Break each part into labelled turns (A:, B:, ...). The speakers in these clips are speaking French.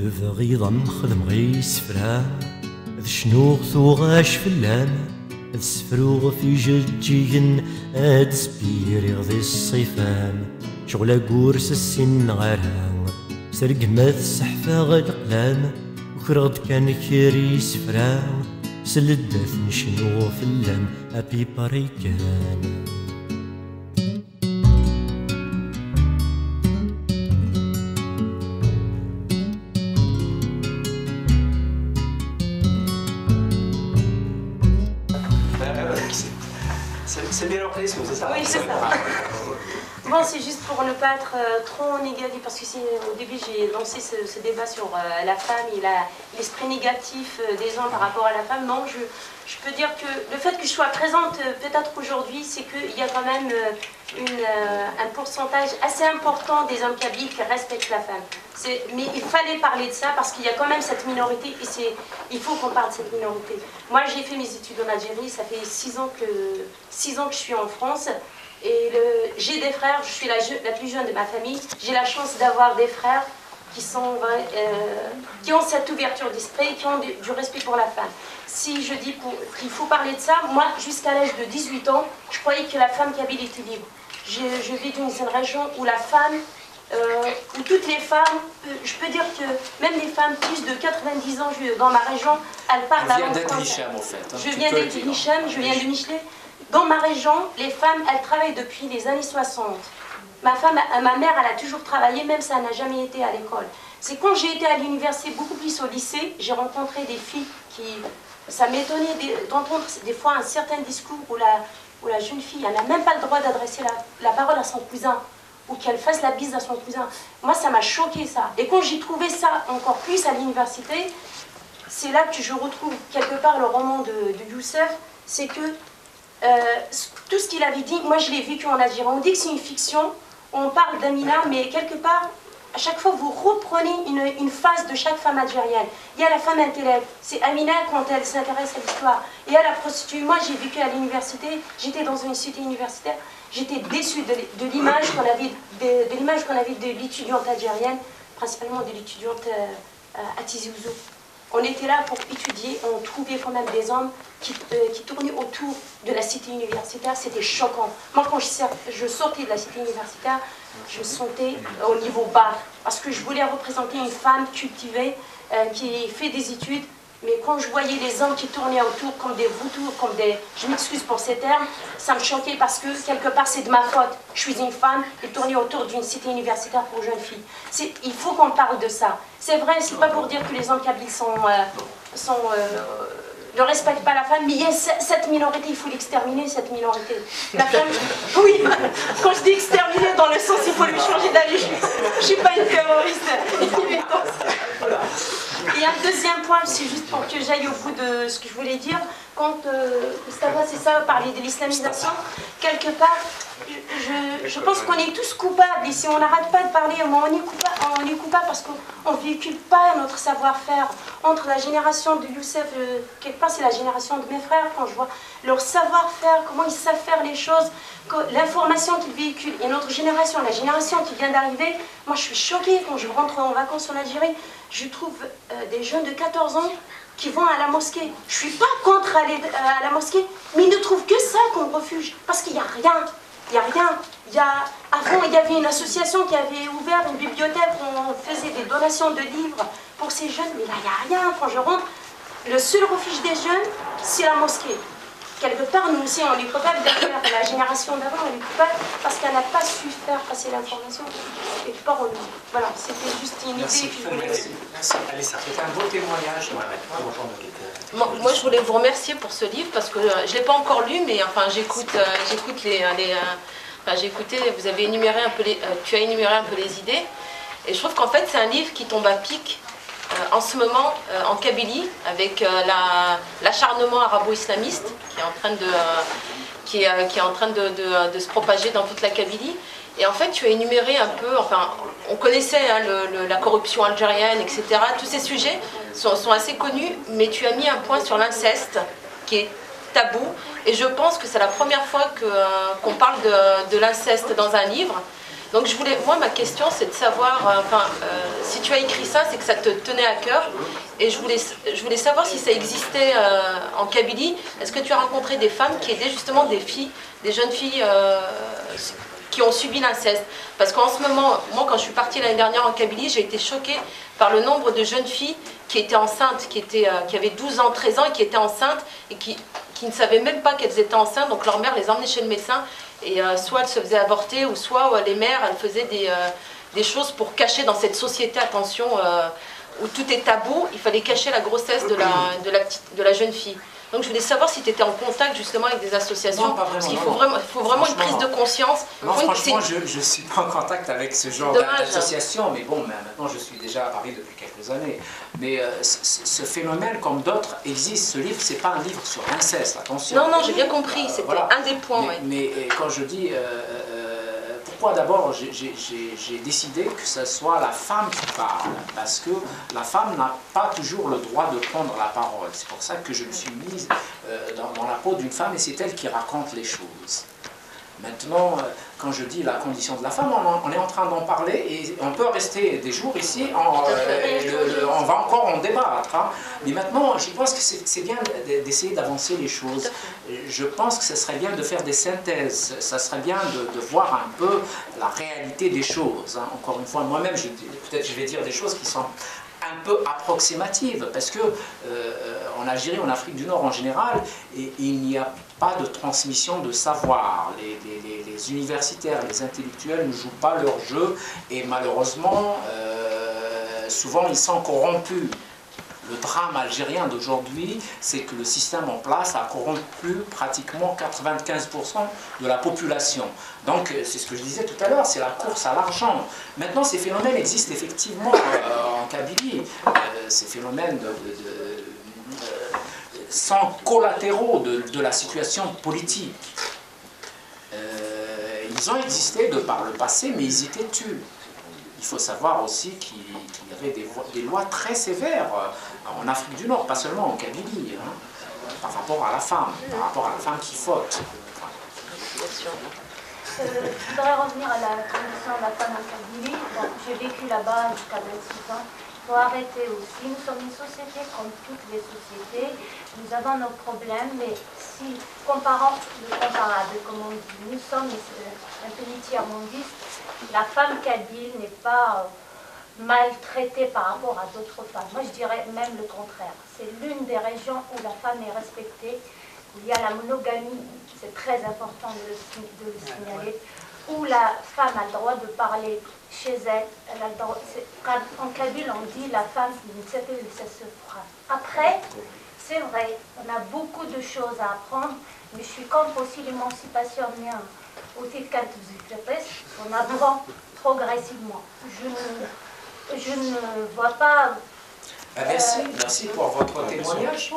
A: بغيضة مخدم غي سفرا ذ شنوغ ثوغاش فلام ذ سفروغ في جدجين اد سبيري غذي الصيفام شغلة قورس السن غارها سرق ماث سحفا غد قلام وكرغد كان كيري سفرا سلدات نشنو فلام ابي باريكان
B: C'est bien l'organisme, c'est ça?
C: Oui, c'est ça. Bon, c'est juste pour ne pas être trop négatif, parce que au début j'ai lancé ce débat sur la femme et l'esprit négatif des gens par rapport à la femme. Non, je peux dire que le fait que je sois présente peut-être aujourd'hui, c'est qu'il y a quand même un pourcentage assez important des hommes kabyles qui respectent la femme. Mais il fallait parler de ça parce qu'il y a quand même cette minorité et il faut qu'on parle de cette minorité. Moi j'ai fait mes études en Algérie, ça fait 6 ans que je suis en France. Et j'ai des frères, je suis la plus jeune de ma famille. J'ai la chance d'avoir des frères qui ont cette ouverture d'esprit, qui ont du respect pour la femme. Si je dis qu'il faut parler de ça, moi, jusqu'à l'âge de 18 ans, je croyais que la femme kabyle était libre. Je vis dans une région où la femme, où toutes les femmes, je peux dire que même les femmes plus de 90 ans dans ma région, elles parlent la langue française. Je viens d'être Hicham, je viens de Michelet. Dans ma région, les femmes, elles travaillent depuis les années 60. Ma mère, elle a toujours travaillé, même si elle n'a jamais été à l'école. C'est quand j'ai été à l'université, beaucoup plus au lycée, j'ai rencontré des filles qui... Ça m'étonnait d'entendre des fois un certain discours où la jeune fille, elle n'a même pas le droit d'adresser la parole à son cousin, ou qu'elle fasse la bise à son cousin. Moi, ça m'a choqué, ça. Et quand j'ai trouvé ça encore plus à l'université, c'est là que je retrouve quelque part le roman de Youssef, c'est que tout ce qu'il avait dit, moi je l'ai vécu en Algérie. On dit que c'est une fiction, on parle d'Amina, mais quelque part, à chaque fois vous reprenez une phase de chaque femme algérienne. Il y a la femme intellectuelle, c'est Amina quand elle s'intéresse à l'histoire. Et il y a la prostituée. Moi j'ai vécu à l'université, j'étais dans une cité universitaire, j'étais déçue de l'image qu'on avait de l'étudiante algérienne, principalement de l'étudiante à Tizi Ouzou. On était là pour étudier, on trouvait quand même des hommes qui tournaient autour de la cité universitaire, c'était choquant. Moi, quand je sortais de la cité universitaire, je me sentais au niveau bas, parce que je voulais représenter une femme cultivée, qui fait des études, mais quand je voyais les hommes qui tournaient autour comme des vautours, je m'excuse pour ces termes, ça me choquait parce que quelque part c'est de ma faute. Je suis une femme et tourner autour d'une cité universitaire pour jeunes filles. Il faut qu'on parle de ça. C'est vrai, c'est pas pour dire que les hommes kabyles ne respectent pas la femme, mais il y a cette minorité, il faut l'exterminer, cette minorité. La femme, oui, quand je dis exterminer, dans le sens il faut lui changer d'avis, je ne suis pas une terroriste. Et un deuxième point, c'est juste pour que j'aille au bout de ce que je voulais dire, quand c'est ça, parler de l'islamisation, quelque part, je pense qu'on est tous coupables ici, on n'arrête pas de parler, mais on est coupable parce qu'on ne véhicule pas notre savoir-faire. Entre la génération de Youssef, quelque part c'est la génération de mes frères, quand je vois leur savoir-faire, comment ils savent faire les choses, l'information qu'ils véhiculent, et notre génération, la génération qui vient d'arriver, moi je suis choquée quand je rentre en vacances en Algérie, je trouve des jeunes de 14 ans qui vont à la mosquée. Je ne suis pas contre aller à la mosquée, mais ils ne trouvent que ça comme refuge, parce qu'il n'y a rien. Il n'y a rien. Avant, il y avait une association qui avait ouvert une bibliothèque où on faisait des donations de livres pour ces jeunes, mais là, il n'y a rien. Quand je rentre, le seul refuge des jeunes, c'est la mosquée. Quelque part, nous aussi, on est coupable derrière la génération d'avant, on est coupable parce qu'elle n'a pas su faire passer l'information. Et puis, voilà, c'était juste une idée que je voulais.
B: Merci. Allez, ça fait un beau témoignage.
D: Moi, je voulais vous remercier pour ce livre parce que je ne l'ai pas encore lu, mais enfin, j'écoute j'ai écouté, vous avez énuméré un peu tu as énuméré un peu les idées, et je trouve qu'en fait, c'est un livre qui tombe à pic en ce moment en Kabylie, avec l'acharnement arabo-islamiste qui est en train de se propager dans toute la Kabylie. Et en fait, tu as énuméré un peu, enfin, on connaissait hein, la corruption algérienne, etc. Tous ces sujets sont assez connus, mais tu as mis un point sur l'inceste, qui est tabou. Et je pense que c'est la première fois qu'on parle de l'inceste dans un livre. Donc moi ma question c'est de savoir, si tu as écrit ça, c'est que ça te tenait à cœur. Et je voulais savoir si ça existait en Kabylie. Est-ce que tu as rencontré des femmes qui aidaient justement des jeunes filles qui ont subi l'inceste? Parce qu'en ce moment, moi quand je suis partie l'année dernière en Kabylie, j'ai été choquée par le nombre de jeunes filles qui étaient enceintes, qui avaient 12 ans, 13 ans et qui étaient enceintes et qui ne savaient même pas qu'elles étaient enceintes. Donc leur mère les emmenait chez le médecin et soit elles se faisaient avorter ou soit les mères elles faisaient des choses pour cacher dans cette société, attention, où tout est tabou, il fallait cacher la grossesse de la jeune fille. Donc je voulais savoir si tu étais en contact justement avec des associations,
B: non, pas vraiment,
D: parce qu'il faut vraiment une prise de conscience.
B: Non, franchement, je ne suis pas en contact avec ce genre d'association, mais bon, maintenant je suis déjà à Paris depuis quelques années. Mais ce phénomène, comme d'autres, existe. Ce livre, ce n'est pas un livre sur l'inceste, attention.
D: Non, j'ai bien compris, c'était voilà. Un des points.
B: Mais quand je dis... pourquoi d'abord j'ai décidé que ce soit la femme qui parle? Parce que la femme n'a pas toujours le droit de prendre la parole. C'est pour ça que je me suis mise dans la peau d'une femme et c'est elle qui raconte les choses. Maintenant, quand je dis la condition de la femme, on est en train d'en parler et on peut rester des jours ici, on va encore en débattre. Hein. Mais maintenant, je pense que c'est bien d'essayer d'avancer les choses. Je pense que ce serait bien de faire des synthèses, ça serait bien de voir un peu la réalité des choses. Hein. Encore une fois, moi-même, peut-être je vais dire des choses qui sont un peu approximatives, parce que en Algérie, en Afrique du Nord en général, il n'y a pas de transmission de savoir. Les universitaires, les intellectuels ne jouent pas leur jeu et malheureusement, souvent ils sont corrompus. Le drame algérien d'aujourd'hui, c'est que le système en place a corrompu pratiquement 95% de la population. Donc, c'est ce que je disais tout à l'heure, c'est la course à l'argent. Maintenant, ces phénomènes existent effectivement en Kabylie. Ces phénomènes sans collatéraux de la situation politique. Ils ont existé de par le passé, mais ils étaient tués. Il faut savoir aussi qu'il y avait des lois très sévères en Afrique du Nord, pas seulement en Kabylie, hein, par rapport à la femme qui faute.
E: Je voudrais revenir à la condition de la femme en Kabylie. Bon, j'ai vécu là-bas jusqu'à 26 ans. Il faut arrêter aussi. Nous sommes une société comme toutes les sociétés. Nous avons nos problèmes, mais si comparant le comparable, comme on dit, nous sommes un pays tiers-mondiste, la femme kabyle n'est pas maltraitée par rapport à d'autres femmes. Moi, je dirais même le contraire. C'est l'une des régions où la femme est respectée. Il y a la monogamie, c'est très important de le signaler, où la femme a le droit de parler chez elle. Elle a le droit, en Kabyle, on dit la femme, ça se fera. Après, c'est vrai, on a beaucoup de choses à apprendre, mais je suis contre aussi l'émancipation au titre on apprend progressivement. Je ne vois pas...
B: Merci pour votre témoignage.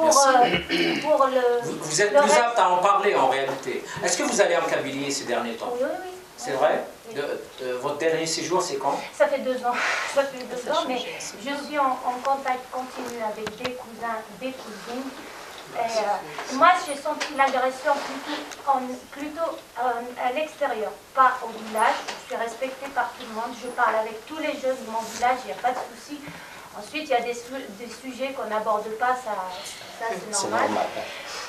B: Vous êtes plus apte à en parler en réalité. Est-ce que vous allez en Kabylie ces derniers temps?
E: Oui.
B: C'est vrai? Votre dernier séjour, c'est quand?
E: Ça fait 2 ans. Ça fait 2 ans, mais je suis en contact continu avec des cousins, des cousines. Moi, j'ai senti l'agression plutôt à l'extérieur, pas au village. Je suis respectée par tout le monde. Je parle avec tous les jeunes de mon village, il n'y a pas de souci. Ensuite, il y a des sujets qu'on n'aborde pas, ça c'est normal.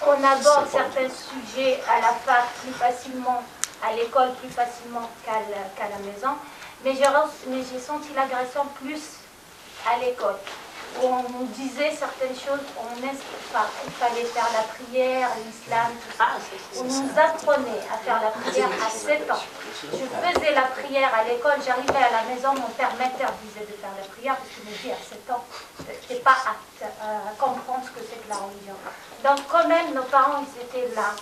E: On aborde certains sujets à la fac plus facilement, à l'école plus facilement qu'à la maison. Mais j'ai senti l'agression plus à l'école. Où on nous disait certaines choses, il fallait faire la prière, l'islam, tout ça. On nous apprenait à faire la prière à 7 ans. Je faisais la prière à l'école, j'arrivais à la maison, mon père m'interdisait de faire la prière parce qu'il me dit à 7 ans, tu n'es pas apte à comprendre ce que c'est que la religion. Donc quand même, nos parents, ils étaient là.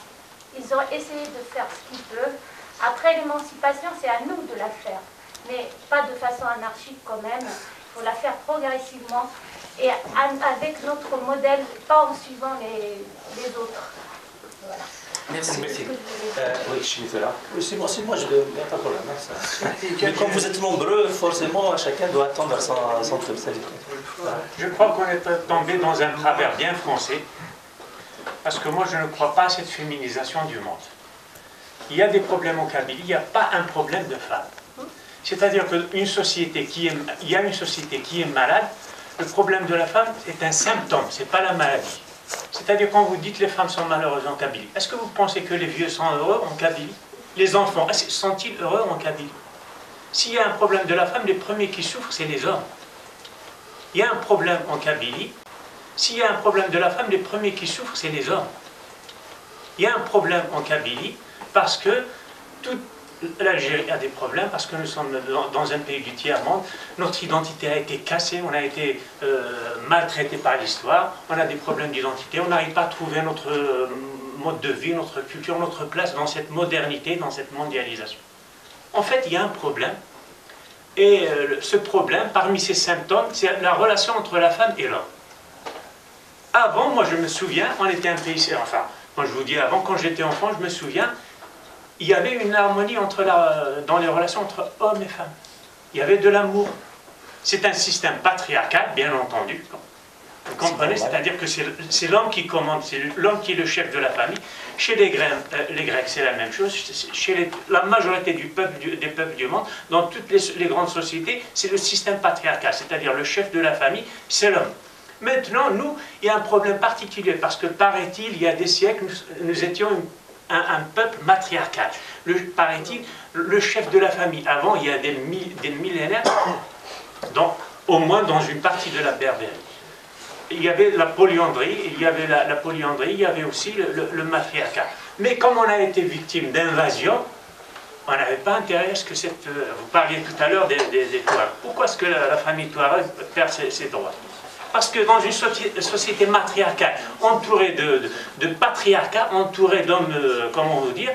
E: Ils ont essayé de faire ce qu'ils peuvent. Après l'émancipation, c'est à nous de la faire. Mais pas de façon anarchique quand même. Il faut la faire progressivement. Et avec notre modèle, pas en suivant les autres. Voilà.
B: Merci.
F: Oui, je suis là. C'est moi, il n'y a pas de problème. Mais comme vous êtes nombreux, forcément, chacun doit attendre son truc.
G: Je crois qu'on est tombé dans un travers bien français, parce que moi, je ne crois pas à cette féminisation du monde. Il y a des problèmes en Kabylie, il n'y a pas un problème de femmes. C'est-à-dire qu'une société il y a une société qui est malade, le problème de la femme est un symptôme, ce n'est pas la maladie. C'est-à-dire quand vous dites que les femmes sont malheureuses en Kabylie, est-ce que vous pensez que les vieux sont heureux en Kabylie? Les enfants, sont-ils heureux en Kabylie? S'il y a un problème de la femme, les premiers qui souffrent, c'est les hommes. Il y a un problème en Kabylie, s'il y a un problème de la femme, les premiers qui souffrent, c'est les hommes. Il y a un problème en Kabylie parce que toute l'Algérie a des problèmes, parce que nous sommes dans un pays du tiers-monde, notre identité a été cassée, on a été maltraité par l'histoire, on a des problèmes d'identité, on n'arrive pas à trouver notre mode de vie, notre culture, notre place dans cette modernité, dans cette mondialisation. En fait, il y a un problème, et ce problème, parmi ces symptômes, c'est la relation entre la femme et l'homme. Avant, moi je me souviens, on était un pays, enfin, quand je vous dis avant, quand j'étais enfant, je me souviens, il y avait une harmonie dans les relations entre hommes et femmes. Il y avait de l'amour. C'est un système patriarcal, bien entendu. Vous comprenez? C'est-à-dire que c'est l'homme qui commande, c'est l'homme qui est le chef de la famille. Chez les Grecs, c'est la même chose. Chez la majorité des peuples du monde, dans toutes les grandes sociétés, c'est le système patriarcal. C'est-à-dire le chef de la famille, c'est l'homme. Maintenant, nous, il y a un problème particulier, parce que, paraît-il, il y a des siècles, nous étions un peuple matriarcal. Paraît-il, le chef de la famille, avant, il y a des millénaires, au moins dans une partie de la Berbérie. Il y avait la polyandrie, il y avait aussi le matriarcat. Mais comme on a été victime d'invasion, on n'avait pas intérêt à ce que vous parliez tout à l'heure des Touaregs. Pourquoi est-ce que la famille Touareg perd ses droits? Parce que dans une société matriarcale, entourée de patriarcat, entourée d'hommes, comment vous dire,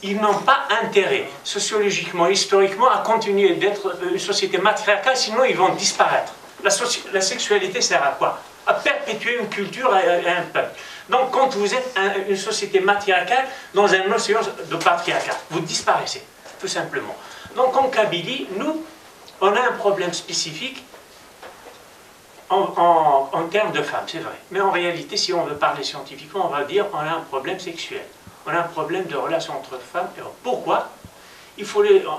G: ils n'ont pas intérêt, sociologiquement, historiquement, à continuer d'être une société matriarcale, sinon ils vont disparaître. La sexualité sert à quoi? À perpétuer une culture et un peuple. Donc quand vous êtes une société matriarcale dans un océan de patriarcat, vous disparaissez, tout simplement. Donc en Kabylie, nous, on a un problème spécifique en termes de femmes, c'est vrai. Mais en réalité, si on veut parler scientifiquement, on va dire qu'on a un problème sexuel. On a un problème de relation entre femmes et hommes. Pourquoi?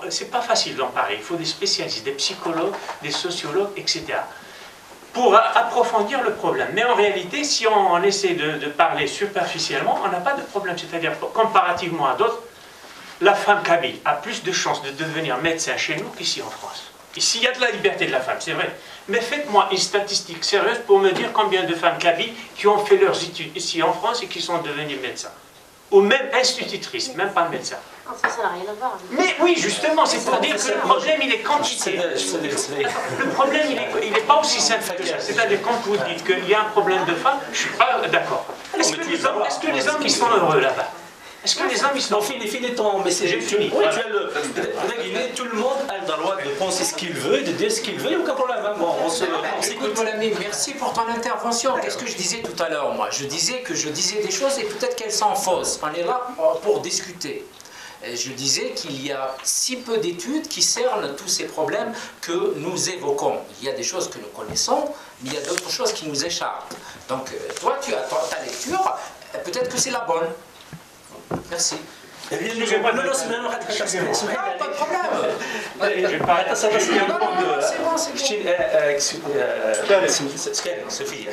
G: C'est pas facile d'en parler. Il faut des spécialistes, des psychologues, des sociologues, etc. pour approfondir le problème. Mais en réalité, si on essaie de parler superficiellement, on n'a pas de problème. C'est-à-dire, comparativement à d'autres, la femme kabyle a plus de chances de devenir médecin chez nous qu'ici en France. Ici, il y a de la liberté de la femme, c'est vrai. Mais faites-moi une statistique sérieuse pour me dire combien de femmes kabyles qui ont fait leurs études ici en France et qui sont devenues médecins. Ou même institutrices, même pas médecins.
C: Ça n'a rien à voir.
G: Mais oui, justement, c'est pour dire que le problème, il est quantité. Le problème, il n'est pas aussi simple que ça. C'est-à-dire, quand vous dites qu'il y a un problème de femmes, je ne suis pas d'accord. Est-ce que les hommes, ils sont heureux là-bas? Est-ce que les hommes, ils sont...
F: Non, finis ton message. J'ai fini. Oui, tu as tout le monde a le droit de penser ce qu'il veut, de dire ce qu'il veut, il n'y a aucun problème. Bon, on s'écoute.
B: Mon ami, merci pour ton intervention. Qu'est-ce que je disais tout à l'heure, moi? Je disais des choses et peut-être qu'elles sont fausses. On est là pour discuter. Et je disais qu'il y a si peu d'études qui cernent tous ces problèmes que nous évoquons. Il y a des choses que nous connaissons, mais il y a d'autres choses qui nous échappent. Donc, toi, tu as ta lecture, peut-être que c'est la bonne. Merci.
F: Non, pas de problème. Ça va se dire Sophie.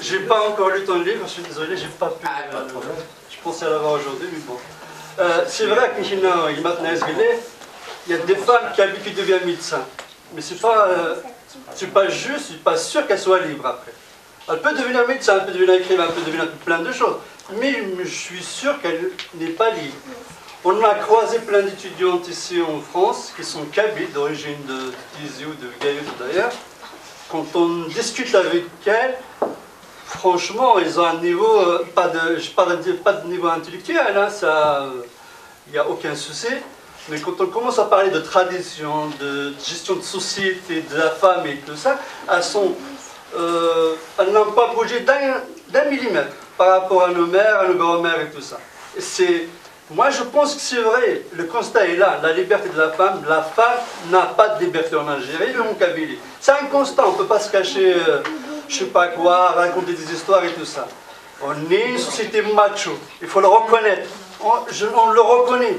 H: J'ai pas encore lu ton livre, je suis désolé, j'ai pas pu. Je pensais l'avoir aujourd'hui, mais bon. C'est vrai que il y a des femmes qui deviennent médecins. Mais c'est pas juste, je suis pas sûr qu'elles soient libres après. Elle peut devenir médecin, elle peut devenir écrivain, elle peut devenir plein de choses. Mais je suis sûr qu'elle n'est pas libre. On a croisé plein d'étudiantes ici en France qui sont kabyles, d'origine de Tizi ou de Gaïa d'ailleurs. Quand on discute avec elles, franchement, ils ont un niveau, pas de niveau intellectuel, hein, il n'y a aucun souci. Mais quand on commence à parler de tradition, de gestion de société, de la femme et tout ça, elles n'ont pas bougé d'un millimètre par rapport à nos mères, à nos grands-mères et tout ça. Moi je pense que c'est vrai, le constat est là, la liberté de la femme n'a pas de liberté en Algérie, même en Kabylie. C'est un constat, on ne peut pas se cacher, je sais pas quoi, raconter des histoires et tout ça. On est une société macho, il faut le reconnaître, on le reconnaît.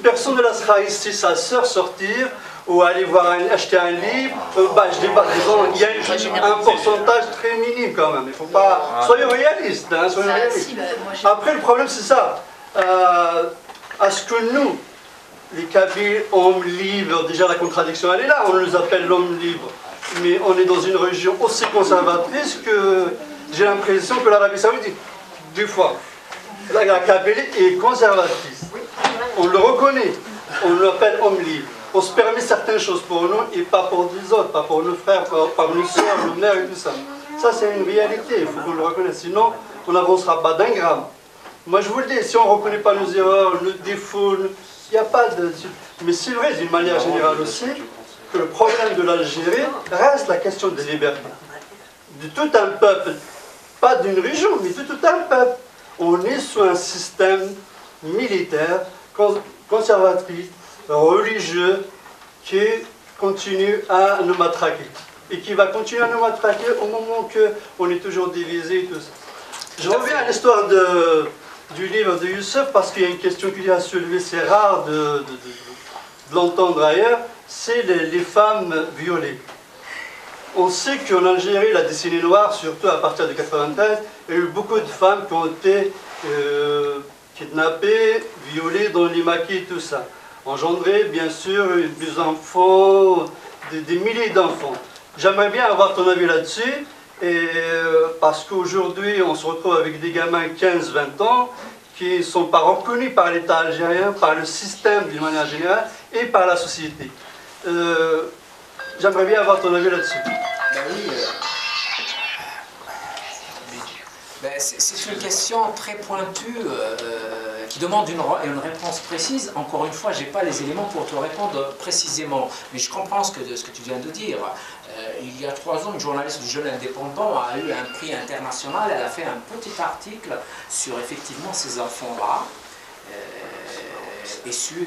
H: Personne ne laissera ici sa sœur sortir ou aller acheter un livre. Je dis pas, disons, il y a un pourcentage très minime quand même. Il faut pas. Soyons réalistes. Hein, soyons réalistes. Après, le problème, c'est ça. Est-ce que nous, les Kabyles, hommes libres, déjà la contradiction elle est là, on nous appelle l'homme libre, mais on est dans une région aussi conservatrice que j'ai l'impression que l'Arabie Saoudite, des fois. La Kabylie est conservatrice. On le reconnaît, on l'appelle homme libre. On se permet certaines choses pour nous et pas pour les autres, pas pour nos frères, pas pour nos soeurs, nos mères et tout ça. Ça, c'est une réalité, il faut qu'on le reconnaisse. Sinon, on n'avancera pas d'un gramme. Moi, je vous le dis, si on ne reconnaît pas nos erreurs, nos défauts, il n'y a pas de... Mais c'est vrai, d'une manière générale aussi, que le problème de l'Algérie reste la question de liberté. De tout un peuple, pas d'une région, mais de tout un peuple. On est sous un système militaire, conservatrice, religieux, qui continue à nous matraquer. Et qui va continuer à nous matraquer au moment qu'on est toujours divisé et tout ça. Je reviens à l'histoire du livre de Youssef, parce qu'il y a une question qu'il a soulevée, c'est rare de l'entendre ailleurs, c'est les femmes violées. On sait qu'en Algérie, la décennie noire, surtout à partir de 1993, il y a eu beaucoup de femmes qui ont été kidnappées, violées, dans les maquis et tout ça. Engendré, bien sûr, des enfants, des milliers d'enfants. J'aimerais bien avoir ton avis là-dessus, parce qu'aujourd'hui, on se retrouve avec des gamins 15-20 ans qui ne sont pas reconnus par l'État algérien, par le système d'une manière générale, et par la société. J'aimerais bien avoir ton avis là-dessus.
B: Ben oui, c'est une question très pointue qui demande une réponse précise. Encore une fois, je n'ai pas les éléments pour te répondre précisément, mais je comprends ce que tu viens de dire. Il y a 3 ans, une journaliste du Jeune Indépendant a eu un prix international. Elle a fait un petit article sur effectivement ces enfants-là, issus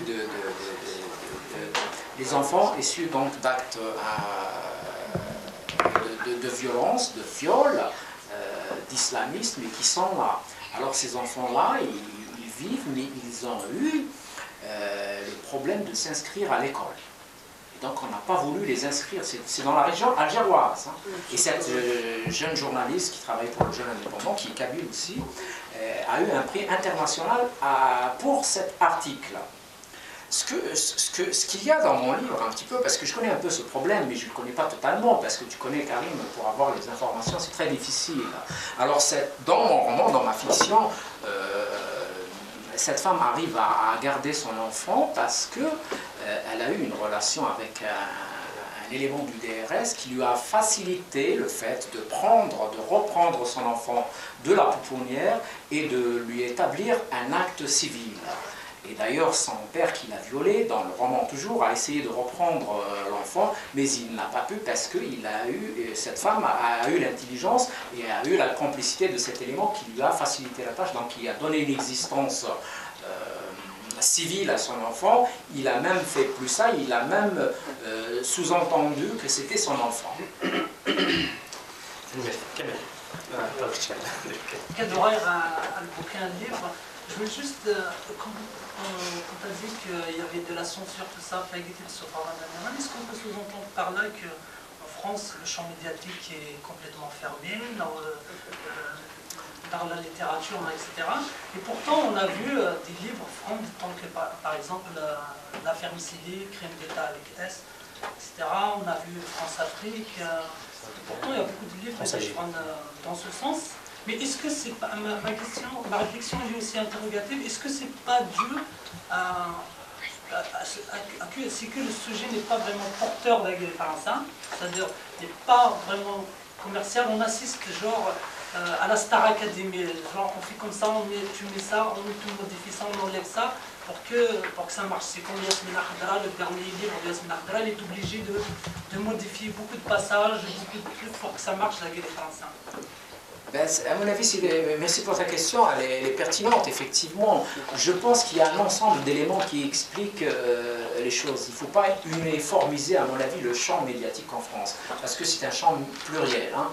B: les enfants issus donc d'actes de violence, de viol, d'islamisme, et qui sont là. Alors ces enfants-là, ils vivent, mais ils ont eu le problème de s'inscrire à l'école. Et donc on n'a pas voulu les inscrire, c'est dans la région algéroise. Hein. Et cette jeune journaliste qui travaille pour le Jeune Indépendant, qui est kabyle aussi, a eu un prix international pour cet article. Ce qu'il y a dans mon livre, un petit peu, parce que je connais un peu ce problème, mais je ne le connais pas totalement, parce que tu connais Karim, pour avoir les informations, c'est très difficile. Alors, dans mon roman, dans ma fiction, cette femme arrive à garder son enfant parce qu'elle a eu une relation avec un élément du DRS qui lui a facilité le fait de reprendre son enfant de la pouponnière et de lui établir un acte civil. Et d'ailleurs, son père qui l'a violé, dans le roman toujours, a essayé de reprendre l'enfant, mais il n'a pas pu parce que cette femme a eu l'intelligence et a eu la complicité de cet élément qui lui a facilité la tâche, donc il a donné une existence civile à son enfant. Il a même fait plus ça, il a même sous-entendu que c'était son enfant.
I: Je veux juste, quand tu as dit qu'il y avait de la censure, tout ça, est-ce qu'on peut sous-entendre par là qu'en France, le champ médiatique est complètement fermé dans la littérature, etc. Et pourtant, on a vu des livres francs, tant que par exemple l'affaire Missili, Crime d'État avec S, etc. On a vu France-Afrique. Pourtant, il y a beaucoup de livres qui vont dans ce sens. Mais est-ce que c'est pas ma réflexion est aussi interrogative, est-ce que c'est pas dû c'est que le sujet n'est pas vraiment porteur d'agrément, c'est-à-dire n'est pas vraiment commercial, on assiste genre à la Star Academy, genre on fait comme ça, tu mets ça, on modifie ça, on enlève ça pour que ça marche. C'est comme Yasmina Khadra, le dernier livre de Yasmina Khadra, elle est obligée de modifier beaucoup de passages, beaucoup de trucs pour que ça marche la guerre française.
B: À mon avis, merci pour ta question, elle est pertinente, effectivement. Je pense qu'il y a un ensemble d'éléments qui expliquent les choses. Il ne faut pas uniformiser, à mon avis, le champ médiatique en France, parce que c'est un champ pluriel. Hein.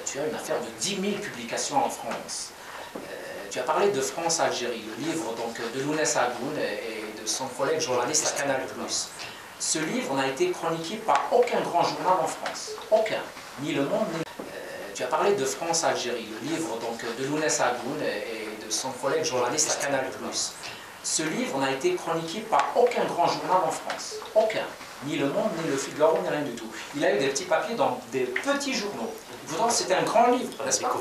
B: Tu as une affaire de 10 000 publications en France. Tu as parlé de France-Algérie, le livre donc, de Lounès Agoun et de son collègue journaliste à Canal+. Ce livre n'a été chroniqué par aucun grand journal en France. Aucun. Ni Le Monde, ni... tu as parlé de France-Algérie, le livre donc, de Lounès Agoun et de son collègue journaliste à Canal+. Ce livre n'a été chroniqué par aucun grand journal en France. Aucun. Ni Le Monde, ni Le Figaro, ni rien du tout. Il a eu des petits papiers dans des petits journaux. Pourtant, c'était un grand livre, n'est-ce pas?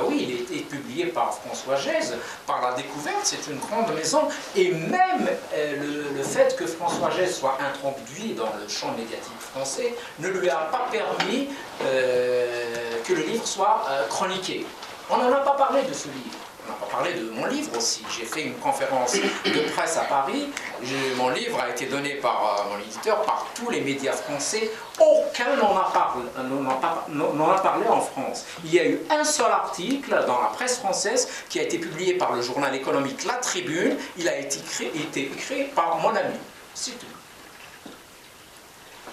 B: Oui, il a été publié par François Gèze, par La Découverte, c'est une grande maison. Et même le fait que François Gèze soit introduit dans le champ médiatique français ne lui a pas permis que le livre soit chroniqué. On n'en a pas parlé de ce livre. On n'a pas parlé de mon livre aussi. J'ai fait une conférence de presse à Paris. Mon livre a été donné par mon éditeur, par tous les médias français. Aucun n'en a parlé en France. Il y a eu un seul article dans la presse française qui a été publié par le journal économique La Tribune. Il a été écrit par mon ami. C'est tout.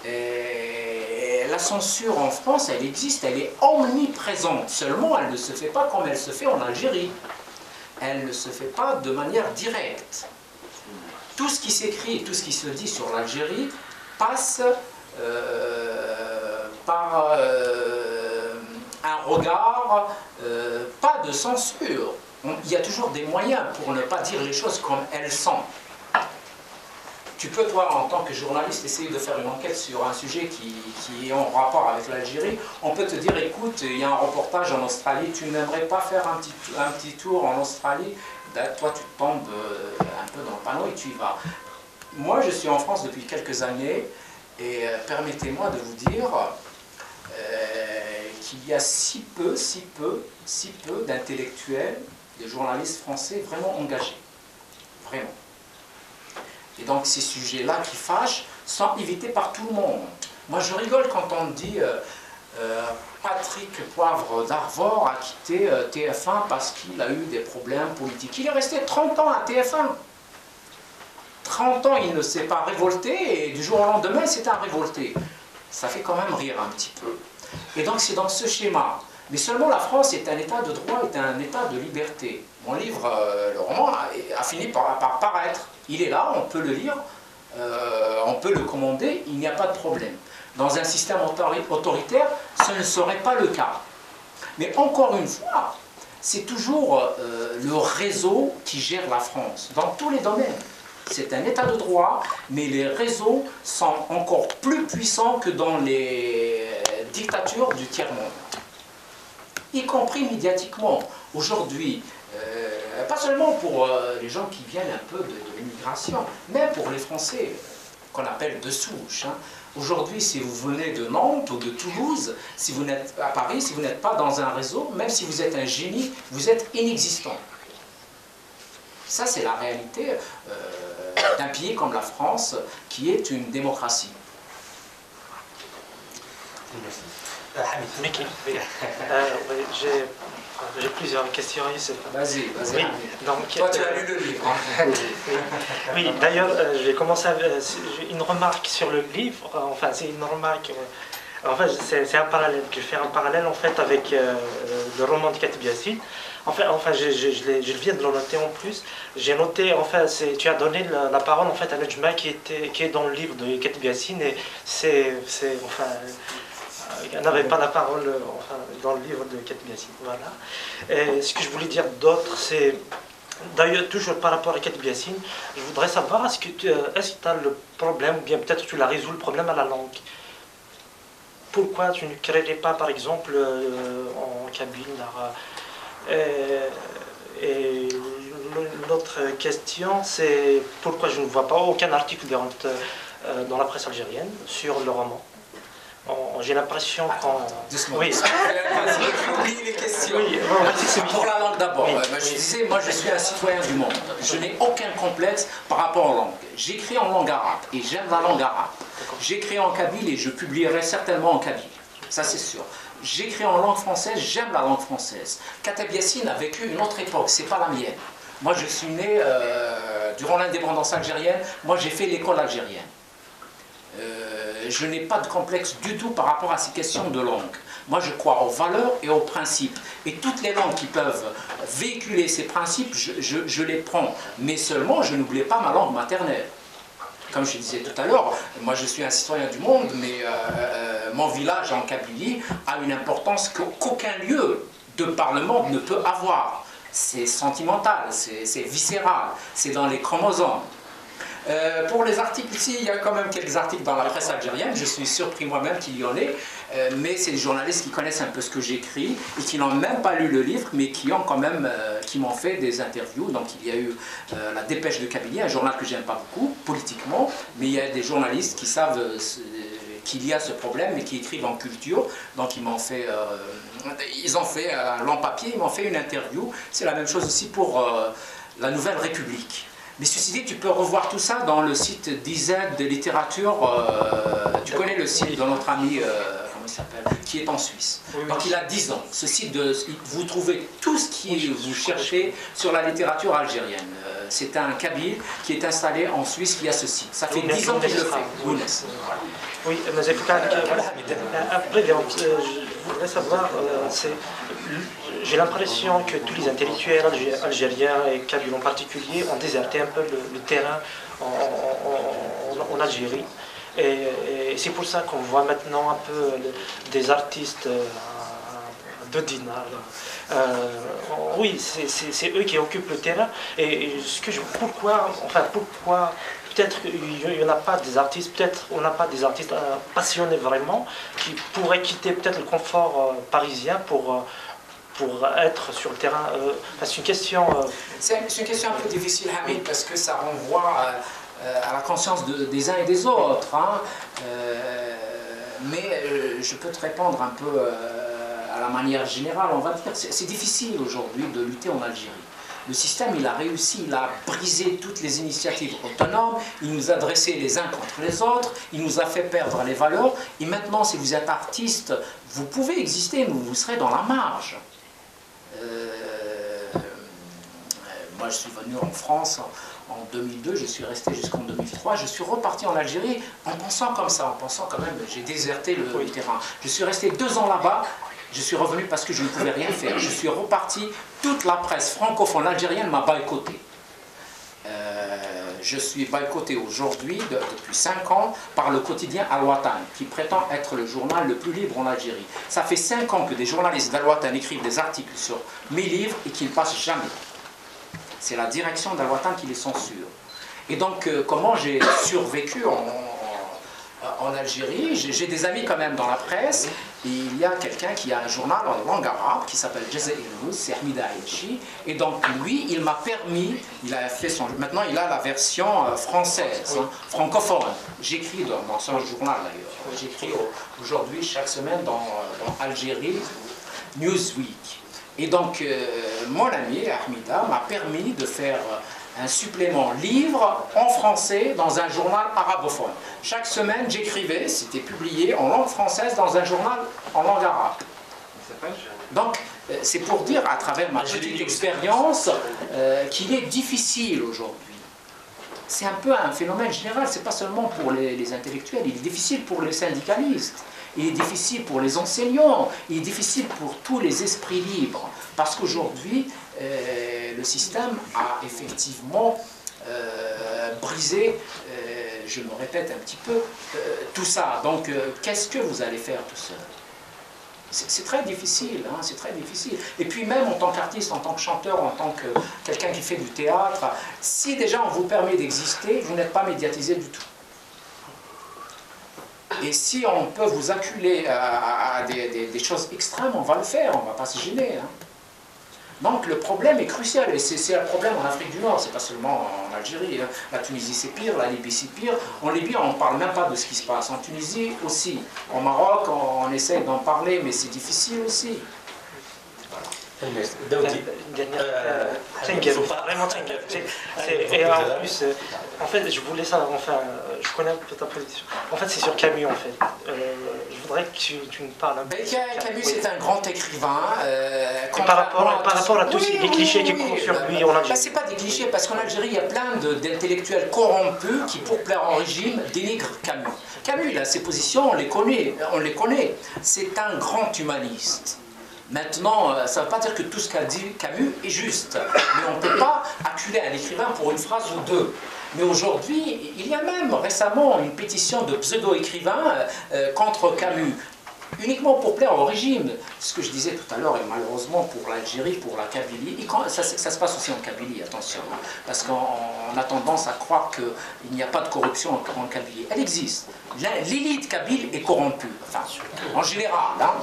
B: Et la censure en France, elle existe, elle est omniprésente. Seulement, elle ne se fait pas comme elle se fait en Algérie. Elle ne se fait pas de manière directe. Tout ce qui s'écrit et tout ce qui se dit sur l'Algérie passe par un regard, pas de censure. Il y a toujours des moyens pour ne pas dire les choses comme elles sont. Tu peux, toi, en tant que journaliste, essayer de faire une enquête sur un sujet qui est en rapport avec l'Algérie. On peut te dire, écoute, il y a un reportage en Australie, tu n'aimerais pas faire un petit tour en Australie? Ben, toi, tu tombes un peu dans le panneau et tu y vas. Moi, je suis en France depuis quelques années et permettez-moi de vous dire qu'il y a si peu d'intellectuels, de journalistes français vraiment engagés. Vraiment. Et donc ces sujets-là qui fâchent sont évités par tout le monde. Moi je rigole quand on me dit Patrick Poivre d'Arvor a quitté TF1 parce qu'il a eu des problèmes politiques. Il est resté 30 ans à TF1. 30 ans il ne s'est pas révolté et du jour au lendemain c'est un révolté. Ça fait quand même rire un petit peu. Et donc c'est dans ce schéma. Mais seulement la France est un état de droit, est un état de liberté. Mon livre, le roman, a fini par paraître. Il est là, on peut le lire, on peut le commander, il n'y a pas de problème. Dans un système autoritaire, ce ne serait pas le cas. Mais encore une fois, c'est toujours le réseau qui gère la France, dans tous les domaines. C'est un état de droit, mais les réseaux sont encore plus puissants que dans les dictatures du tiers-monde. Y compris médiatiquement. Aujourd'hui, pas seulement pour les gens qui viennent un peu de l'immigration, même pour les Français, qu'on appelle de souche. Hein. Aujourd'hui, si vous venez de Nantes ou de Toulouse, si vous n'êtes à Paris, si vous n'êtes pas dans un réseau, même si vous êtes un génie, vous êtes inexistant. Ça, c'est la réalité d'un pays comme la France, qui est une démocratie.
J: Mickey, j'ai plusieurs questions ici.
B: Vas-y.
J: Oui,
B: toi, tu as lu le livre. Hein.
J: Oui, d'ailleurs, j'ai commencé avec une remarque sur le livre. Enfin, c'est une remarque. Enfin, c'est un parallèle. Je fais un parallèle en fait avec le roman de Katib Yassine. Enfin, je viens de le noter en plus. J'ai noté, enfin, tu as donné la parole en fait à Nejma qui est dans le livre de Katib Yassine et enfin. Il n'avait pas la parole dans le livre de Katib Yassine. Voilà. Et ce que je voulais dire d'autre, c'est, d'ailleurs, toujours par rapport à Katib Yassine, je voudrais savoir, est-ce que tu as le problème, ou bien peut-être tu l'as résolu le problème à la langue? Pourquoi tu ne créerais pas, par exemple, en kabyle, et l'autre question, c'est pourquoi je ne vois pas aucun article dans la presse algérienne sur le roman? J'ai l'impression qu'on...
B: Oui, oublie les questions. Oui, pour la langue d'abord. Oui, je disais, moi je suis un citoyen du monde. Je n'ai aucun complexe par rapport aux langues. J'écris en langue arabe et j'aime la langue arabe. J'écris en kabyle et je publierai certainement en kabyle. Ça c'est sûr. J'écris en langue française, j'aime la langue française. Katib Yassine a vécu une autre époque, c'est pas la mienne. Moi je suis né durant l'indépendance algérienne, moi j'ai fait l'école algérienne. Je n'ai pas de complexe du tout par rapport à ces questions de langue. Moi, je crois aux valeurs et aux principes. Et toutes les langues qui peuvent véhiculer ces principes, je les prends. Mais seulement, je n'oublie pas ma langue maternelle. Comme je disais tout à l'heure, moi je suis un citoyen du monde, mais mon village en Kabylie a une importance qu'aucun lieu de parlement ne peut avoir. C'est sentimental, c'est viscéral, c'est dans les chromosomes. Pour les articles ici, il y a quand même quelques articles dans la presse algérienne, je suis surpris moi-même qu'il y en ait, mais c'est des journalistes qui connaissent un peu ce que j'écris et qui n'ont même pas lu le livre, mais qui ont quand même, qui m'ont fait des interviews. Donc il y a eu la Dépêche de Kabylie, un journal que j'aime pas beaucoup politiquement, mais il y a des journalistes qui savent qu'il y a ce problème et qui écrivent en culture. Donc ils ont fait un long papier, ils m'ont fait une interview. C'est la même chose aussi pour la Nouvelle République. Mais ceci dit, tu peux revoir tout ça dans le site d'IZ de littérature. Tu connais le site de notre ami, comment il s'appelle, qui est en Suisse. Donc il a 10 ans. Ce site, vous trouvez tout ce que vous cherchez sur la littérature algérienne. C'est un Kabyle qui est installé en Suisse qui a ce site. Ça fait 10 ans qu'il le fait.
J: Oui, mais après, je voudrais savoir, j'ai l'impression que tous les intellectuels algériens et kabyles en particulier ont déserté un peu le terrain en Algérie. Et c'est pour ça qu'on voit maintenant un peu des artistes de dinars. Oui, c'est eux qui occupent le terrain. Et pourquoi peut-être il n'y en a pas des artistes, peut-être on n'a pas des artistes passionnés vraiment, qui pourraient quitter peut-être le confort parisien pour être sur le terrain. C'est une question...
B: C'est une question un peu difficile, Hamid, parce que ça renvoie à la conscience des uns et des autres. Hein. Mais je peux te répondre un peu à la manière générale, on va dire. C'est difficile aujourd'hui de lutter en Algérie. Le système, il a réussi, il a brisé toutes les initiatives autonomes, il nous a dressés les uns contre les autres, il nous a fait perdre les valeurs, et maintenant, si vous êtes artiste, vous pouvez exister, mais vous serez dans la marge. Moi, je suis venu en France en 2002, je suis resté jusqu'en 2003, je suis reparti en Algérie en pensant comme ça, en pensant quand même, j'ai déserté le terrain. Je suis resté 2 ans là-bas. Je suis revenu parce que je ne pouvais rien faire. Je suis reparti, toute la presse francophone algérienne m'a boycotté. Je suis boycotté aujourd'hui, depuis 5 ans, par le quotidien Al-Watan, qui prétend être le journal le plus libre en Algérie. Ça fait 5 ans que des journalistes d'Al-Watan écrivent des articles sur mes livres et qu'ils ne passent jamais. C'est la direction d'Al-Watan qui les censure. Et donc, comment j'ai survécu en Algérie? J'ai des amis quand même dans la presse, et il y a quelqu'un qui a un journal en langue arabe qui s'appelle Jazair News, c'est Hamida Aïchi, et donc lui, il m'a permis, maintenant il a la version française, hein, francophone. J'écris dans ce journal d'ailleurs, j'écris aujourd'hui chaque semaine dans Algérie Newsweek. Et donc mon ami Hamida m'a permis de faire un supplément livre en français dans un journal arabophone. Chaque semaine, j'écrivais, c'était publié en langue française dans un journal en langue arabe. Donc, c'est pour dire, à travers ma petite expérience, qu'il est difficile aujourd'hui. C'est un peu un phénomène général, c'est pas seulement pour les intellectuels, il est difficile pour les syndicalistes, il est difficile pour les enseignants, il est difficile pour tous les esprits libres, parce qu'aujourd'hui, le système a effectivement brisé, je me répète un petit peu, tout ça. Donc, qu'est-ce que vous allez faire tout seul? C'est très difficile, hein, c'est très difficile. Et puis même en tant qu'artiste, en tant que chanteur, en tant que quelqu'un qui fait du théâtre, si déjà on vous permet d'exister, vous n'êtes pas médiatisé du tout. Et si on peut vous acculer à des choses extrêmes, on va le faire, on ne va pas se gêner. Hein. Donc le problème est crucial, et c'est un problème en Afrique du Nord, c'est pas seulement en Algérie. Hein. La Tunisie c'est pire, la Libye c'est pire. En Libye on ne parle même pas de ce qui se passe. En Tunisie aussi. Au Maroc on essaie d'en parler, mais c'est difficile aussi. Voilà.
J: dernière. Vraiment Tchengev. Et en plus, en fait, je voulais savoir, enfin, je connais un peu ta position. En fait, c'est sur Camus, en fait. Je voudrais que tu me parles un peu.
B: Camus, c'est un grand écrivain.
J: Par rapport à tous les clichés qui courent sur lui en Algérie.
B: C'est pas des clichés, parce qu'en Algérie, il y a plein d'intellectuels corrompus qui, pour plaire au régime, dénigrent Camus. Camus, il a ses positions, on les connaît. C'est un grand humaniste. Maintenant, ça ne veut pas dire que tout ce qu'a dit Camus est juste, mais on ne peut pas acculer un écrivain pour une phrase ou deux. Mais aujourd'hui, il y a même récemment une pétition de pseudo-écrivains contre Camus, uniquement pour plaire au régime. Ce que je disais tout à l'heure, et malheureusement pour l'Algérie, pour la Kabylie, ça se passe aussi en Kabylie, attention, hein, parce qu'on a tendance à croire qu'il n'y a pas de corruption en Kabylie. Elle existe. L'élite kabyle est corrompue, enfin, en général. Hein,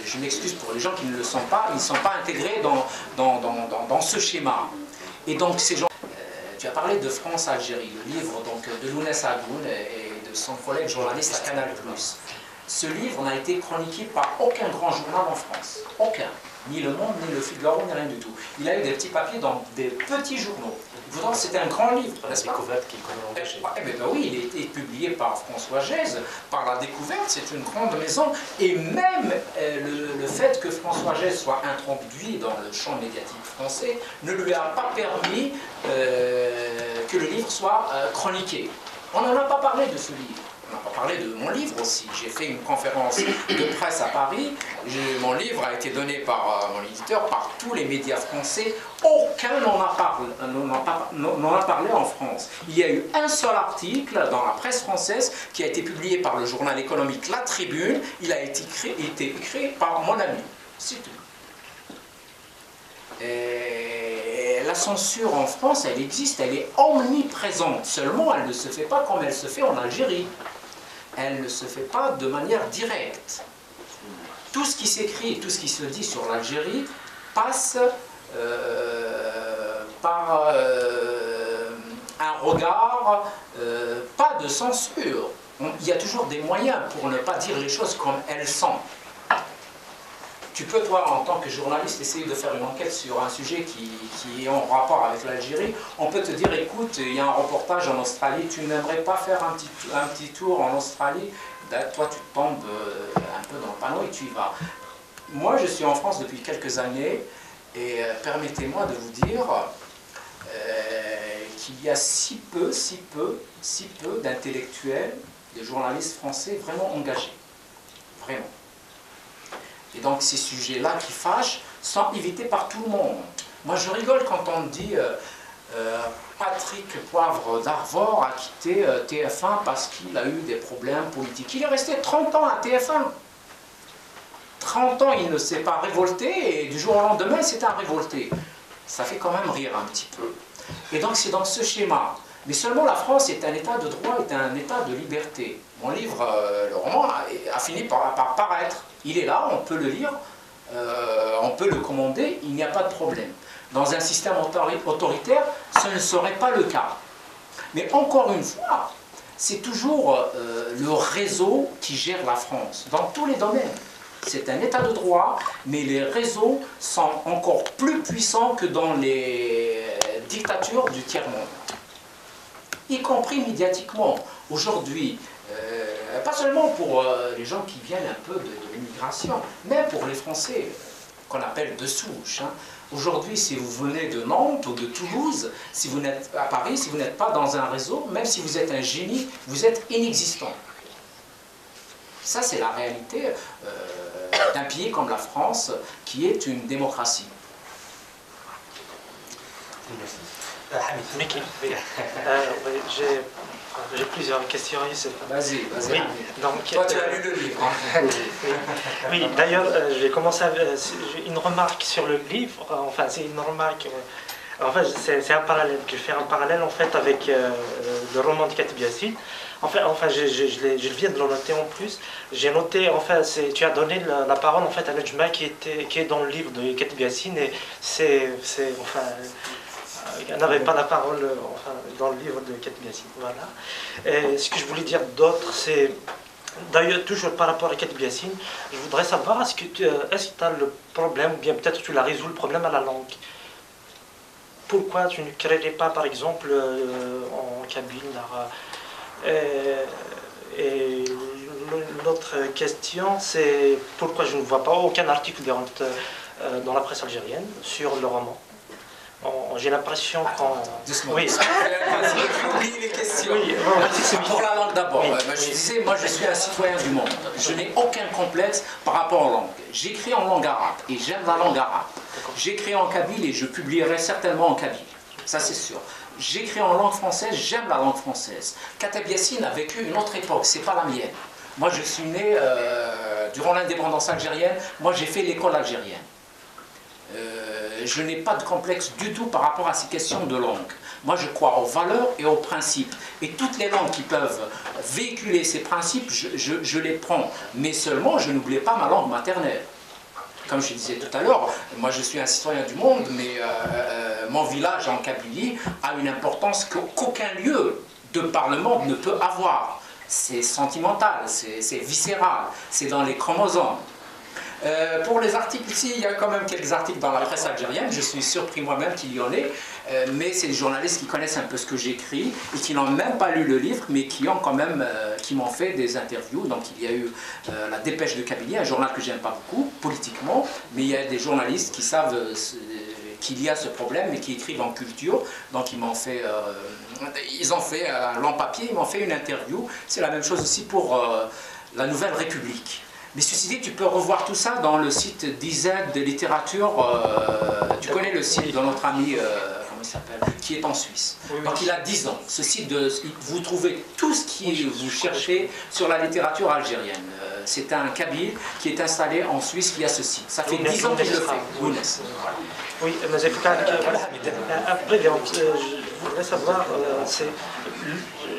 B: je m'excuse pour les gens qui ne le sont pas, ils ne sont pas intégrés dans ce schéma. Et donc ces gens... tu as parlé de France-Algérie, le livre donc, de Lounès Hagoun et de son collègue journaliste à Canal+. Ce livre n'a été chroniqué par aucun grand journal en France. Aucun. Ni Le Monde, ni Le Figaro, ni rien du tout. Il a eu des petits papiers dans des petits journaux. C'était un grand livre, n'est-ce pas?
F: Découverte qui connaît
B: oui, il a été publié par François Gèze, par La Découverte, c'est une grande maison. Et même le fait que François Gèze soit introduit dans le champ médiatique français ne lui a pas permis que le livre soit chroniqué. On n'en a pas parlé de ce livre. On n'a pas parlé de mon livre aussi. J'ai fait une conférence de presse à Paris. Mon livre a été donné par mon éditeur, par tous les médias français. Aucun n'en a parlé en France. Il y a eu un seul article dans la presse française qui a été publié par le journal économique La Tribune. Il a été écrit par mon ami. C'est tout. Et la censure en France, elle existe, elle est omniprésente. Seulement, elle ne se fait pas comme elle se fait en Algérie. Elle ne se fait pas de manière directe. Tout ce qui s'écrit et tout ce qui se dit sur l'Algérie passe par un regard, pas de censure. Il y a toujours des moyens pour ne pas dire les choses comme elles sont. Tu peux, toi, en tant que journaliste, essayer de faire une enquête sur un sujet qui est en rapport avec l'Algérie. On peut te dire, écoute, il y a un reportage en Australie, tu n'aimerais pas faire un petit tour en Australie? Ben, toi, tu tombes un peu dans le panneau et tu y vas. Moi, je suis en France depuis quelques années et permettez-moi de vous dire qu'il y a si peu d'intellectuels, de journalistes français vraiment engagés. Vraiment. Et donc ces sujets-là qui fâchent sont évités par tout le monde. Moi je rigole quand on dit Patrick Poivre d'Arvor a quitté TF1 parce qu'il a eu des problèmes politiques. Il est resté 30 ans à TF1. 30 ans il ne s'est pas révolté et du jour au lendemain c'est un révolté. Ça fait quand même rire un petit peu. Et donc c'est dans ce schéma. Mais seulement la France est un état de droit, est un état de liberté. Mon livre, le roman, a fini par paraître. Il est là, on peut le lire, on peut le commander, il n'y a pas de problème. Dans un système autoritaire, ce ne serait pas le cas. Mais encore une fois, c'est toujours le réseau qui gère la France, dans tous les domaines. C'est un état de droit, mais les réseaux sont encore plus puissants que dans les dictatures du tiers-monde. Y compris médiatiquement. Aujourd'hui, pas seulement pour les gens qui viennent un peu de l'immigration, même pour les Français, qu'on appelle de souche. Hein. Aujourd'hui, si vous venez de Nantes ou de Toulouse, si vous n'êtes à Paris, si vous n'êtes pas dans un réseau, même si vous êtes un génie, vous êtes inexistant. Ça, c'est la réalité d'un pays comme la France, qui est une démocratie.
J: Mickey, j'ai plusieurs questions.
B: Vas-y.
J: Oui, donc,
B: toi, tu as lu le livre. Hein.
J: Oui, d'ailleurs, j'ai commencé une remarque sur le livre. Enfin, c'est une remarque. En fait, c'est un parallèle. Je fais un parallèle en fait avec le roman de Katib Yassine. Enfin, je viens de le noter en plus. J'ai noté, enfin, tu as donné la parole en fait à Nejma qui est dans le livre de Katib Yassine et enfin. Elle n'avait pas la parole enfin, dans le livre de Katib Yassine. Voilà. Et ce que je voulais dire d'autre, c'est D'ailleurs, toujours par rapport à Katib Yassine, je voudrais savoir, est-ce que tu as le problème, ou bien peut-être tu l'as résolu le problème à la langue? Pourquoi tu ne créerais pas, par exemple, en kabyle, et l'autre question, c'est pourquoi je ne vois pas aucun article dans la presse algérienne sur le roman. J'ai l'impression qu'on...
B: Oui, oublié les questions. Oui, pour la langue d'abord. Oui. Je disais, moi je suis un citoyen du monde. Je n'ai aucun complexe par rapport aux langues. J'écris en langue arabe et j'aime la langue arabe. J'écris en kabyle et je publierai certainement en kabyle. Ça c'est sûr. J'écris en langue française, j'aime la langue française. Katib Yassine a vécu une autre époque, c'est pas la mienne. Moi je suis né durant l'indépendance algérienne, moi j'ai fait l'école algérienne. Je n'ai pas de complexe du tout par rapport à ces questions de langue. Moi, je crois aux valeurs et aux principes. Et toutes les langues qui peuvent véhiculer ces principes, je les prends. Mais seulement, je n'oublie pas ma langue maternelle. Comme je disais tout à l'heure, moi, je suis un citoyen du monde, mais mon village en Kabylie a une importance qu'aucun lieu de parlement ne peut avoir. C'est sentimental, c'est viscéral, c'est dans les chromosomes. Pour les articles ici, il y a quand même quelques articles dans la presse algérienne, je suis surpris moi-même qu'il y en ait, mais c'est des journalistes qui connaissent un peu ce que j'écris et qui n'ont même pas lu le livre, mais qui ont quand même, qui m'ont fait des interviews. Donc il y a eu la Dépêche de Kabylie, un journal que j'aime pas beaucoup, politiquement, mais il y a des journalistes qui savent qu'il y a ce problème et qui écrivent en culture, donc ils ont fait un long papier, ils m'ont fait une interview. C'est la même chose aussi pour la Nouvelle République. Mais ceci dit, tu peux revoir tout ça dans le site d'IZ de littérature. Tu connais le site de notre ami, comment il s'appelle, qui est en Suisse. Donc il a 10 ans. Ce site, vous trouvez tout ce que vous cherchez sur la littérature algérienne. C'est un kabyle qui est installé en Suisse qui a ce site. Ça fait 10 ans qu'il le fait.
J: Oui, mais après, je voudrais savoir,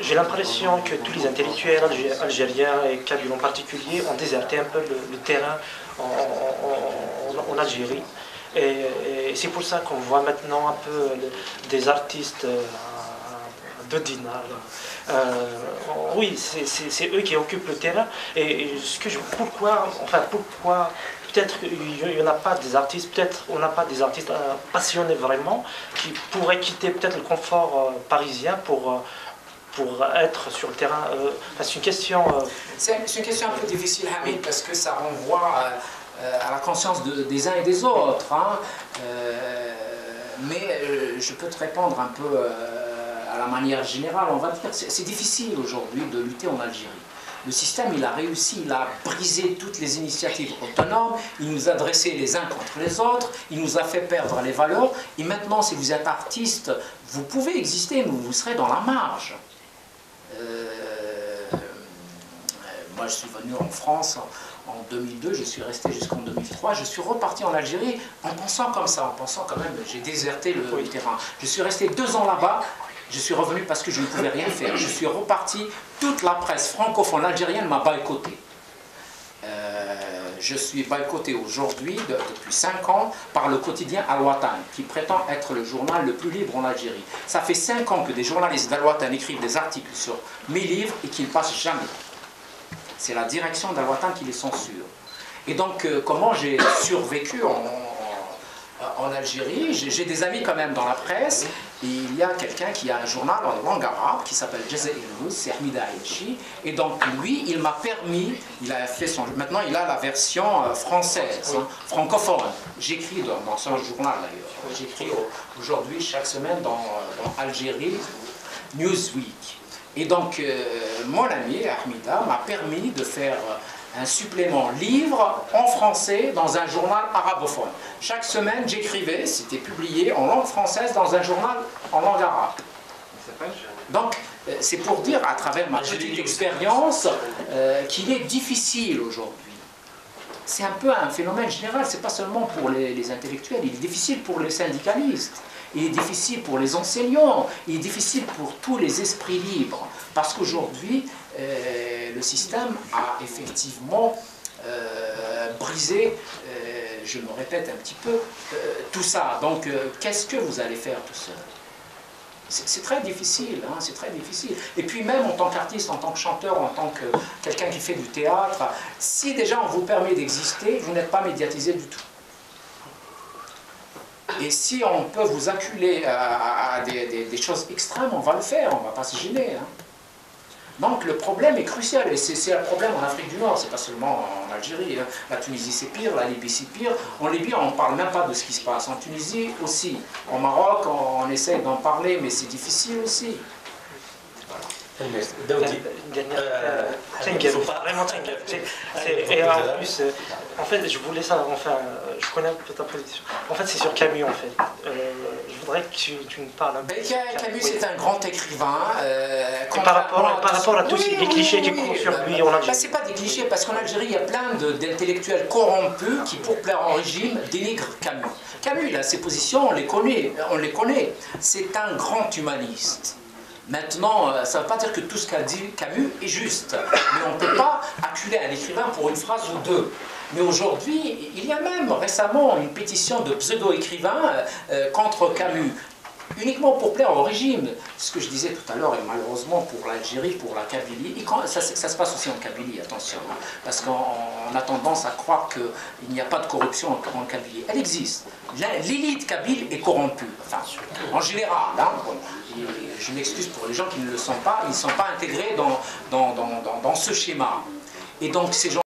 J: j'ai l'impression que tous les intellectuels algériens et kabyles en particulier ont déserté un peu le terrain en Algérie. Et c'est pour ça qu'on voit maintenant un peu des artistes de dinars. Oui, c'est eux qui occupent le terrain. Et pourquoi peut-être il n'y en a pas des artistes, peut-être on n'a pas des artistes passionnés vraiment, qui pourraient quitter peut-être le confort parisien pour être sur le terrain. C'est une question...
B: C'est une question un peu difficile, Hamid, parce que ça renvoie à la conscience des uns et des autres. Hein. Mais je peux te répondre un peu à la manière générale, on va dire. C'est difficile aujourd'hui de lutter en Algérie. Le système, il a réussi, il a brisé toutes les initiatives autonomes, il nous a dressés les uns contre les autres, il nous a fait perdre les valeurs, et maintenant, si vous êtes artiste, vous pouvez exister, mais vous serez dans la marge. Moi, je suis venu en France en 2002, je suis resté jusqu'en 2003, je suis reparti en Algérie en pensant comme ça, en pensant quand même, j'ai déserté le terrain. Je suis resté 2 ans là-bas. Je suis revenu parce que je ne pouvais rien faire. Je suis reparti, toute la presse francophone algérienne m'a boycotté. Je suis boycotté aujourd'hui, depuis 5 ans, par le quotidien Al-Watan, qui prétend être le journal le plus libre en Algérie. Ça fait 5 ans que des journalistes d'Al-Watan écrivent des articles sur mes livres et qu'ils ne passent jamais. C'est la direction d'Al-Watan qui les censure. Et donc, comment j'ai survécu en Algérie? J'ai des amis quand même dans la presse, et il y a quelqu'un qui a un journal en langue arabe qui s'appelle Jazair News, c'est Hamida Aïchi, et donc lui, il m'a permis, maintenant il a la version française, hein, francophone. J'écris dans son journal d'ailleurs, j'écris aujourd'hui chaque semaine dans Algérie Newsweek. Et donc mon ami Hamida m'a permis de faire un supplément livre en français dans un journal arabophone. Chaque semaine, j'écrivais, c'était publié en langue française dans un journal en langue arabe. Donc, c'est pour dire, à travers ma petite expérience, qu'il est difficile aujourd'hui. C'est un peu un phénomène général, c'est pas seulement pour les intellectuels, il est difficile pour les syndicalistes, il est difficile pour les enseignants, il est difficile pour tous les esprits libres, parce qu'aujourd'hui, le système a effectivement brisé, je me répète un petit peu, tout ça. Donc, qu'est-ce que vous allez faire tout seul? C'est très difficile, hein, c'est très difficile. Et puis même en tant qu'artiste, en tant que chanteur, en tant que quelqu'un qui fait du théâtre, si déjà on vous permet d'exister, vous n'êtes pas médiatisé du tout. Et si on peut vous acculer à des choses extrêmes, on va le faire, on ne va pas se gêner. Hein. Donc le problème est crucial, et c'est un problème en Afrique du Nord, c'est pas seulement en Algérie. Hein. La Tunisie c'est pire, la Libye c'est pire. En Libye on ne parle même pas de ce qui se passe. En Tunisie aussi. Au Maroc on essaie d'en parler, mais c'est difficile aussi.
J: Vraiment et en plus, en fait, je voulais ça, enfin, je connais un peu ta position. En fait, c'est sur Camus, en fait. Je voudrais que tu me parles un peu.
B: Camus, c'est un grand écrivain.
J: Par rapport à tous les clichés qui courent sur lui en Algérie.
B: C'est pas des clichés, parce qu'en Algérie, il y a plein d'intellectuels corrompus qui, pour plaire au régime, dénigrent Camus. Camus, il a ses positions, on les connaît. C'est un grand humaniste. Maintenant, ça ne veut pas dire que tout ce qu'a dit Camus est juste, mais on ne peut pas acculer un écrivain pour une phrase ou deux. Mais aujourd'hui, il y a même récemment une pétition de pseudo-écrivains contre Camus, uniquement pour plaire au régime. Ce que je disais tout à l'heure, et malheureusement pour l'Algérie, pour la Kabylie, ça se passe aussi en Kabylie, attention, hein, parce qu'on a tendance à croire qu'il n'y a pas de corruption en Kabylie. Elle existe. L'élite kabyle est corrompue, enfin, en général. Hein, bon, je m'excuse pour les gens qui ne le sont pas, ils ne sont pas intégrés dans ce schéma. Et donc ces gens